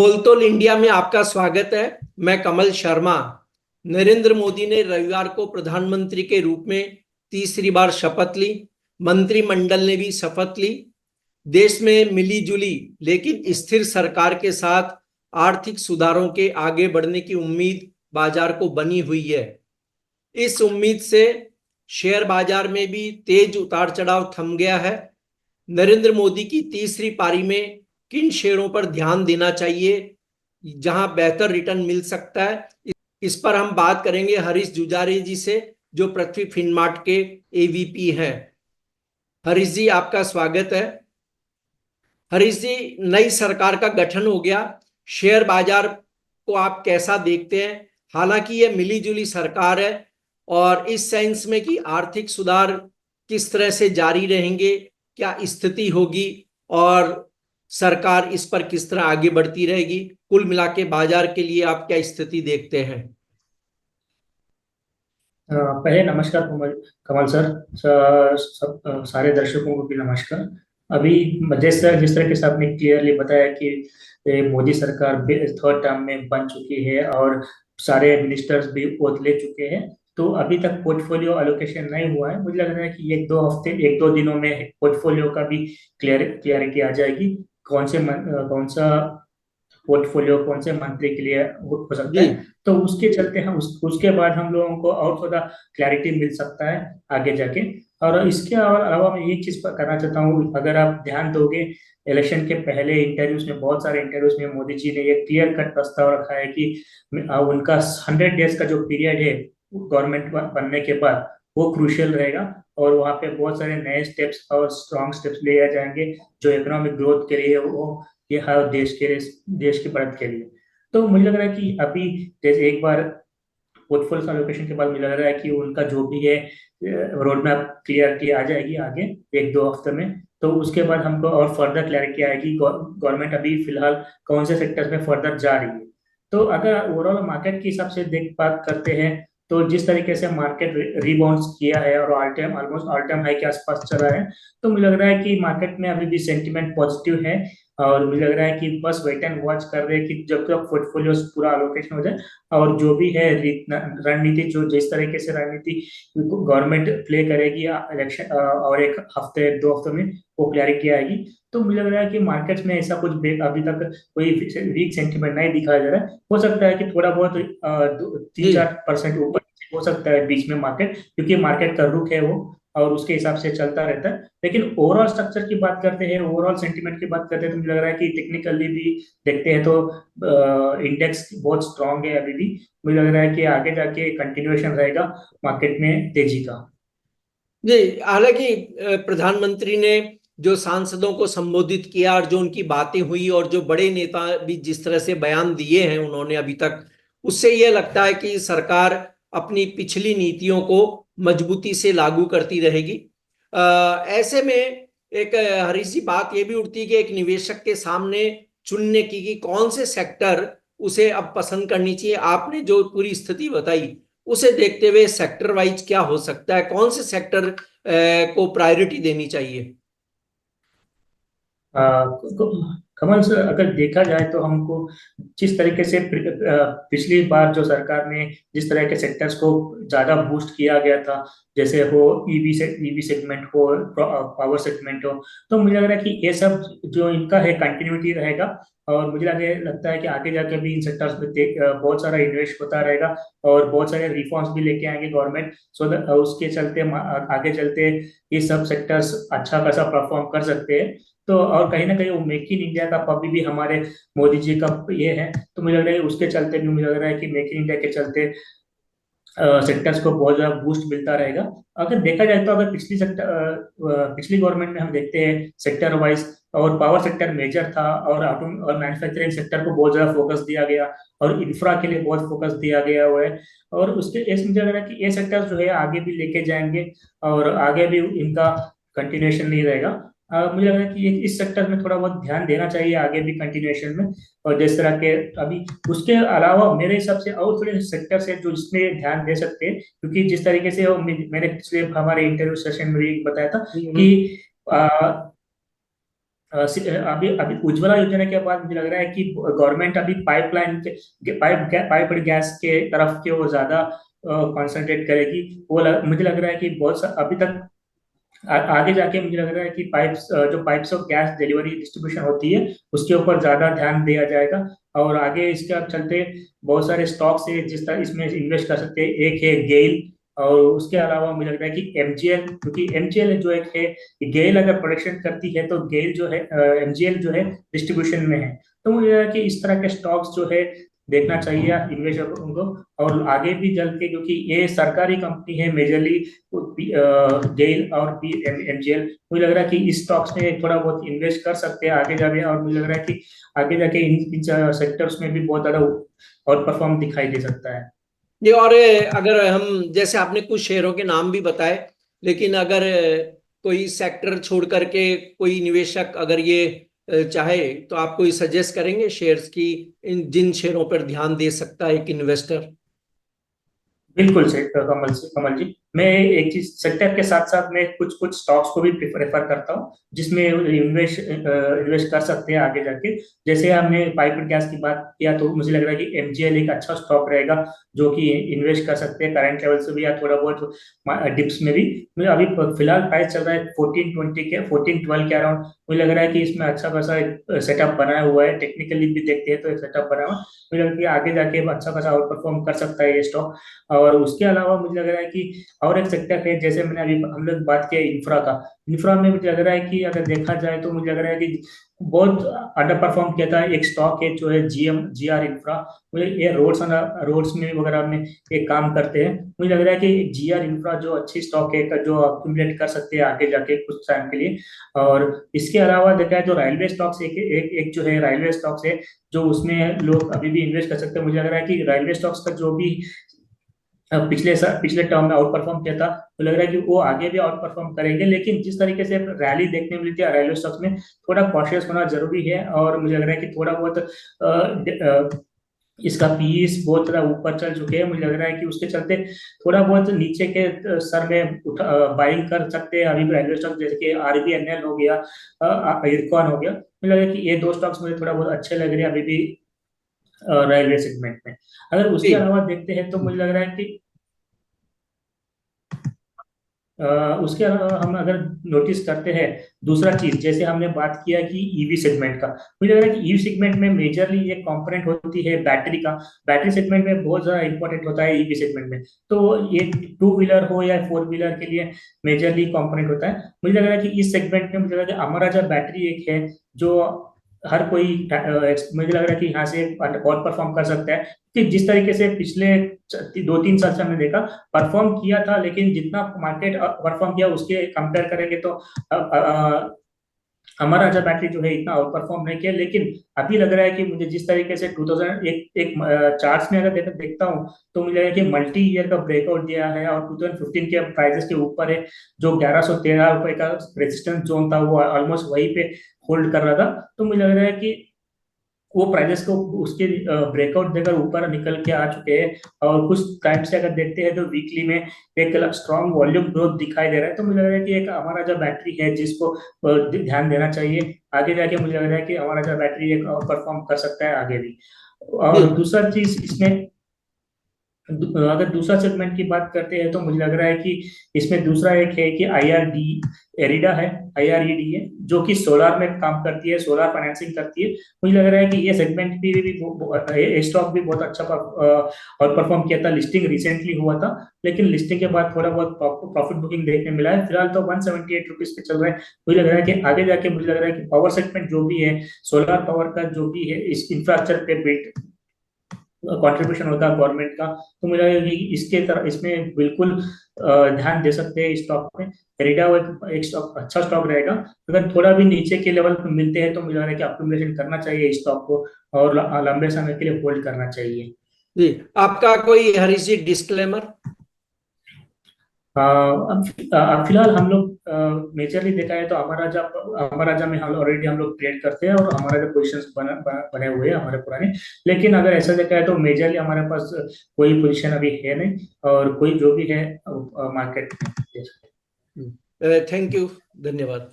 बोलतोल India में आपका स्वागत है। मैं कमल शर्मा। नरेंद्र मोदी ने रविवार को प्रधानमंत्री के रूप में तीसरी बार शपथ ली। मंत्रिमंडल ने भी शपथ ली। देश में मिलीजुली लेकिन स्थिर सरकार के साथ आर्थिक सुधारों के आगे बढ़ने की उम्मीद बाजार को बनी हुई है। इस उम्मीद से शेयर बाजार में भी तेज उतार चढ़ाव थम गया है। नरेंद्र मोदी की तीसरी पारी में किन शेयरों पर ध्यान देना चाहिए जहां बेहतर रिटर्न मिल सकता है, इस पर हम बात करेंगे हरीश जुजारे जी से, जो पृथ्वी फिनमार्ट के एवीपी हैं। हरीश जी, आपका स्वागत है। हरीश जी, नई सरकार का गठन हो गया, शेयर बाजार को आप कैसा देखते हैं? हालांकि यह मिलीजुली सरकार है, और इस सेंस में कि आर्थिक सुधार किस तरह से जारी रहेंगे, क्या स्थिति होगी, और सरकार इस पर किस तरह आगे बढ़ती रहेगी, कुल मिला के बाजार के लिए आप क्या स्थिति देखते हैं? पहले नमस्कार कमल कमल सर। सारे दर्शकों को भी नमस्कार। अभी जिस तरह से आपने क्लियरली बताया कि मोदी सरकार थर्ड टर्म में बन चुकी है और सारे मिनिस्टर्स भी ओथ ले चुके हैं। तो अभी तक पोर्टफोलियो एलोकेशन नहीं हुआ है। मुझे लग रहा है कि एक दो दिनों में पोर्टफोलियो का भी क्लियरिटी आ जाएगी। कौन सा पोर्टफोलियो कौन से मंत्री के लिए हो सकता जी है। तो उसके चलते उसके बाद हम लोगों को और थोड़ा क्लैरिटी मिल सकता है आगे जाके। और इसके अलावा मैं ये चीज करना चाहता हूँ, अगर आप ध्यान दोगे इलेक्शन के पहले इंटरव्यूज में, बहुत सारे इंटरव्यूज में मोदी जी ने ये क्लियर कट प्रस्ताव रखा है कि उनका 100 डेज का जो पीरियड है गवर्नमेंट बनने के बाद, वो क्रूशियल रहेगा। और वहाँ पे बहुत सारे नए स्टेप्स और स्ट्रॉन्ग स्टेप्स लिए जाएंगे जो इकोनॉमिक ग्रोथ के लिए वो, ये हर देश की बढ़त के लिए। तो मुझे लग रहा है कि अभी जैसे एक बार पोर्टफोलियो एलोकेशन के बाद मुझे लग रहा है कि उनका जो भी है रोड मैप क्लियरिटी आ जाएगी आगे एक दो हफ्ते में। तो उसके बाद हमको और फर्दर क्लैरिटी आएगी गवर्नमेंट अभी फिलहाल कौन से सेक्टर्स में फर्दर जा रही है। तो अगर ओवरऑल मार्केट के हिसाब से देख बात करते हैं, तो जिस तरीके से मार्केट रिबाउंड किया है और ऑलमोस्ट ऑल टाइम हाई के आसपास चला है, तो मुझे लग रहा है कि मार्केट में अभी भी सेंटीमेंट पॉजिटिव है। और मुझे लग रहा है कि बस वेट एंड वॉच कर रहे हैं कि जब तक पोर्टफोलियो पूरा अलोकेशन हो जाए, और जो भी है रणनीति, जो जिस तरीके से रणनीति गवर्नमेंट प्ले करेगी इलेक्शन और एक हफ्ते दो हफ्ते में वो क्लैरिटी आएगी। तो मुझे लग रहा है कि मार्केट्स में ऐसा कुछ अभी तक कोई वीक सेंटीमेंट नहीं दिखाया जा रहा है। हो सकता है कि थोड़ा बहुत जी 3-4% ऊपर हो सकता है बीच में मार्केट, क्योंकि मार्केट का रुख है वो और उसके हिसाब से चलता रहता है। लेकिन ओवरऑल स्ट्रक्चर की बात करते हैं, ओवरऑल सेंटीमेंट की बात करते हैं, तो मुझे लग रहा है कि टेक्निकली भी देखते हैं तो इंडेक्स बहुत स्ट्रांग है अभी भी। मुझे लग रहा है कि आगे जाके कंटिन्यूएशन रहेगा मार्केट में तेजी का। जी, हालांकि प्रधानमंत्री ने जो सांसदों को संबोधित किया और जो उनकी बातें हुई और जो बड़े नेता भी जिस तरह से बयान दिए हैं उन्होंने अभी तक, उससे यह लगता है कि सरकार अपनी पिछली नीतियों को मजबूती से लागू करती रहेगी। ऐसे में एक हरीश जी, बात यह भी उठती है कि एक निवेशक के सामने चुनने की कि कौन से सेक्टर उसे अब पसंद करनी चाहिए। आपने जो पूरी स्थिति बताई, उसे देखते हुए सेक्टर वाइज क्या हो सकता है, कौन से सेक्टर को प्रायोरिटी देनी चाहिए? कमल सर, अगर देखा जाए तो हमको जिस तरीके से पिछली बार जो सरकार ने जिस तरह के सेक्टर्स को ज्यादा बूस्ट किया गया था, जैसे हो ईवी सेगमेंट हो, पावर सेगमेंट हो, तो मुझे लग रहा है कि ये सब जो इनका है कंटिन्यूटी रहेगा। और मुझे लगता है कि आगे जाके भी इन सेक्टर्स में बहुत सारा इन्वेस्ट होता रहेगा और बहुत सारे रिफॉर्म्स भी लेके आएंगे गवर्नमेंट, सो दैट उसके चलते आगे चलते ये सब सेक्टर्स अच्छा खासा परफॉर्म कर सकते हैं। तो और कहीं ना कहीं वो मेक इन इंडिया का पब भी हमारे मोदी जी का ये है। तो मुझे लग रहा है उसके चलते भी, मुझे लग रहा है कि मेक इन इंडिया के चलते सेक्टर्स को बहुत ज्यादा बूस्ट मिलता रहेगा। अगर देखा जाए तो अगर पिछली गवर्नमेंट में हम देखते हैं सेक्टर वाइज, और पावर सेक्टर मेजर था और ऑटो और मैन्युफैक्चरिंग सेक्टर को बहुत ज्यादा फोकस दिया गया और इंफ्रा के लिए बहुत फोकस दिया गया हुआ है। और उसके इस मुझे लग रहा है कि ये सेक्टर जो है आगे भी लेके जाएंगे और आगे भी इनका कंटिन्यूएशन नहीं रहेगा। मुझे लग रहा है कि इस सेक्टर में थोड़ा बहुत ध्यान देना चाहिए आगे भी कंटिन्यूएशन में। और जिस तरह के अभी उसके अलावा मेरे हिसाब से और थोड़े सेक्टर्स है जो इसमें ध्यान दे सकते हैं, क्योंकि जिस तरीके से मैंने पिछले हमारे इंटरव्यू सेशन में भी बताया था कि अभी अभी उज्ज्वला योजना के बाद मुझे लग रहा है कि गवर्नमेंट अभी पाइपलाइन के पाइप गैस के तरफ की ओर ज्यादा कंसंट्रेट करेगी। मुझे लग रहा है कि अभी तक आगे जाके मुझे लग रहा है कि जो pipes of gas delivery distribution होती है उसके ऊपर ज्यादा ध्यान दिया जाएगा। और आगे इसके अब चलते बहुत सारे स्टॉक्स है जिस तरह इसमें इन्वेस्ट कर सकते हैं। एक है गेल, और उसके अलावा मुझे लग रहा है कि एमजीएल, क्योंकि एमजीएल जो एक है, गेल अगर प्रोडक्शन करती है तो गेल जो है, एमजीएल जो है डिस्ट्रीब्यूशन में है। तो मुझे लग रहा है कि इस तरह के स्टॉक्स जो है देखना चाहिए इन्वेस्टरों को। और आगे भी चल के, क्योंकि ये सरकारी कंपनी है मेजरली गेल और एमजीएल, मुझे लग रहा है कि इस स्टॉक्स में थोड़ा बहुत इन्वेस्ट कर सकते हैं आगे जाके। और मुझे लग रहा है कि आगे जाके इन सेक्टर्स में भी बहुत ज्यादा और परफॉर्म दिखाई दे सकता है। ये और अगर हम, जैसे आपने कुछ शेयरों के नाम भी बताए, लेकिन अगर कोई सेक्टर छोड़ करके कोई निवेशक अगर ये चाहे, तो आप कोई सजेस्ट करेंगे शेयर्स की, जिन शेयरों पर ध्यान दे सकता है एक इन्वेस्टर? बिल्कुल सही कमल जी, मैं एक चीज सेक्टर के साथ साथ मैं कुछ कुछ स्टॉक्स को भी प्रेफर करता हूँ जिसमें इन्वेस्ट कर सकते हैं आगे जाके। जैसे हमने पाइप गैस की बात किया तो मुझे लग रहा है कि एमजीएल एक अच्छा स्टॉक रहेगा जो कि इन्वेस्ट कर सकते हैं करंट लेवल से भी या थोड़ा बहुत डिप्स में भी। मुझे अभी फिलहाल प्राइस चल रहा है 14-12 के अराउंड। मुझे लग रहा है कि इसमें अच्छा खासा सेटअप बनाया हुआ है, टेक्निकली भी देखते हैं तो एक सेटअप बना हुआ है। मुझे लगता है कि आगे जाके अच्छा खासा आउट परफॉर्म कर सकता है ये स्टॉक। और उसके अलावा मुझे लग रहा है कि और एक सेक्टर है, जैसे मैंने अभी हम लोग बात किया इंफ्रा का। इंफ्रा में मुझे लग रहा है कि अगर देखा जाए तो मुझे लग रहा है कि बहुत अंडर परफॉर्म किया था एक स्टॉक है जो है जीआर इंफ्रा। मुझे ये रोड्स में वगैरह में एक काम करते हैं। मुझे लग रहा है कि जीआर इंफ्रा जो अच्छी स्टॉक है जो अक्यूमुलेट कर सकते हैं आगे जाके कुछ टाइम के लिए। और इसके अलावा देखा है तो रेलवे स्टॉक्स एक जो है रेलवे स्टॉक्स है जो उसमें लोग अभी भी इन्वेस्ट कर सकते हैं। मुझे लग रहा है कि रेलवे स्टॉक्स का जो भी पिछले टर्म में आउट परफॉर्म किया था, तो लग रहा है कि वो आगे भी आउट परफॉर्म करेंगे। लेकिन जिस तरीके से रैली देखने मिलती है रेलवे स्टॉक्स में, थोड़ा कॉशियस होना जरूरी है। और मुझे लग रहा है कि थोड़ा बहुत इसका पीस बहुत ज्यादा ऊपर चल चुके हैं। मुझे लग रहा है कि उसके चलते थोड़ा बहुत नीचे के सर में बाइंग कर सकते हैं अभी भी रेलवे स्टॉक, जैसे कि आरबीएनएल हो गया, इरकॉन हो गया। मुझे लग रहा है कि ये दो स्टॉक्स मुझे थोड़ा बहुत अच्छे लग रहे हैं अभी भी रेलवे सेगमेंट में। अगर उसके जी। अलावा देखते हैं तो मुझे लग रहा है कि अ, उसके अलावा हम अगर नोटिस करते हैं दूसरा चीज, जैसे हमने बात किया कि ईवी सेगमेंट का, मुझे लग रहा है कि ईवी सेगमेंट में मेजरली ये कंपोनेंट होती है बैटरी का। बैटरी सेगमेंट में बहुत ज्यादा इंपॉर्टेंट होता है ईवी सेगमेंट में। तो ये टू व्हीलर हो या फोर व्हीलर के लिए मेजरली कंपोनेंट होता है। मुझे लग रहा है कि इस सेगमेंट में मुझे लग रहा है कि अमर राजा बैटरी एक है जो हर कोई मुझे लग रहा है कि यहाँ से बहुत परफॉर्म कर सकता है। कि जिस तरीके से पिछले 2-3 साल से हमने देखा परफॉर्म किया था, लेकिन जितना मार्केट परफॉर्म किया उसके कंपेयर करेंगे तो हमारा राजा बैटरी जो है इतना आउट परफॉर्म नहीं किया। लेकिन अभी लग रहा है कि मुझे जिस तरीके से 2000 एक चार्ट्स में अगर देखता हूँ तो मुझे लग रहा है कि मल्टी ईयर का ब्रेकआउट दिया है और 2015 के प्राइसेस के ऊपर है। जो 1113 रुपए का रेजिस्टेंस जोन था वो ऑलमोस्ट वहीं पे होल्ड कर रहा था। तो मुझे लग रहा है कि वो प्राइजेस को उसके ब्रेकआउट देकर ऊपर निकल के आ चुके हैं। और कुछ टाइम से अगर देखते हैं तो वीकली में एक स्ट्रॉन्ग वॉल्यूम ग्रोथ दिखाई दे रहा है। तो मुझे लग रहा है कि एक हमारा जो बैटरी है जिसको ध्यान देना चाहिए आगे जाके। मुझे लग रहा है कि हमारा जो बैटरी एक परफॉर्म कर सकता है आगे भी। जी। और दूसरा चीज इसमें अगर दूसरा सेगमेंट की बात करते हैं तो मुझे लग रहा है कि इसमें दूसरा एक है कि आईआरडी एरिडा है, आईआरईडी है जो कि सोलार में काम करती है, सोलार फाइनेंसिंग करती है। मुझे लग रहा है कि ये सेगमेंट भी स्टॉक भी बहुत अच्छा और परफॉर्म किया था। लिस्टिंग रिसेंटली हुआ था, लेकिन लिस्टिंग के बाद थोड़ा बहुत प्रॉफिट बुकिंग देखने मिला है। फिलहाल तो 178 रुपीज पे चल रहा है। मुझे लग रहा है कि आगे जाके मुझे लग रहा है कि पावर सेगमेंट जो भी है, सोलर पावर का जो भी है, इस इंफ्रास्ट्रक्चर पे बिल्ड कंट्रीब्यूशन होता है गवर्नमेंट का। तो मुझे लगा कि इसके तरह इसमें बिल्कुल ध्यान दे सकते हैं इस स्टॉक में। एरिडा वो एक स्टॉक अच्छा स्टॉक रहेगा। अगर थोड़ा भी नीचे के लेवल पर मिलते हैं तो मुझे लग रहा है कि अक्यूमुलेशन करना चाहिए इस स्टॉक को और लंबे समय के लिए होल्ड करना चाहिए। जी। आपका कोई हरी सी डिस्क्लेमर? अब फिलहाल हम लोग मेजरली देखा है तो हमारा में हम ऑलरेडी हम लोग ट्रेड करते हैं और हमारा जो पोजिशन बने हुए हैं हमारे पुराने। लेकिन अगर ऐसा देखा है तो मेजरली हमारे पास कोई पोजीशन अभी है नहीं, और कोई जो भी है मार्केट में। थैंक यू, धन्यवाद।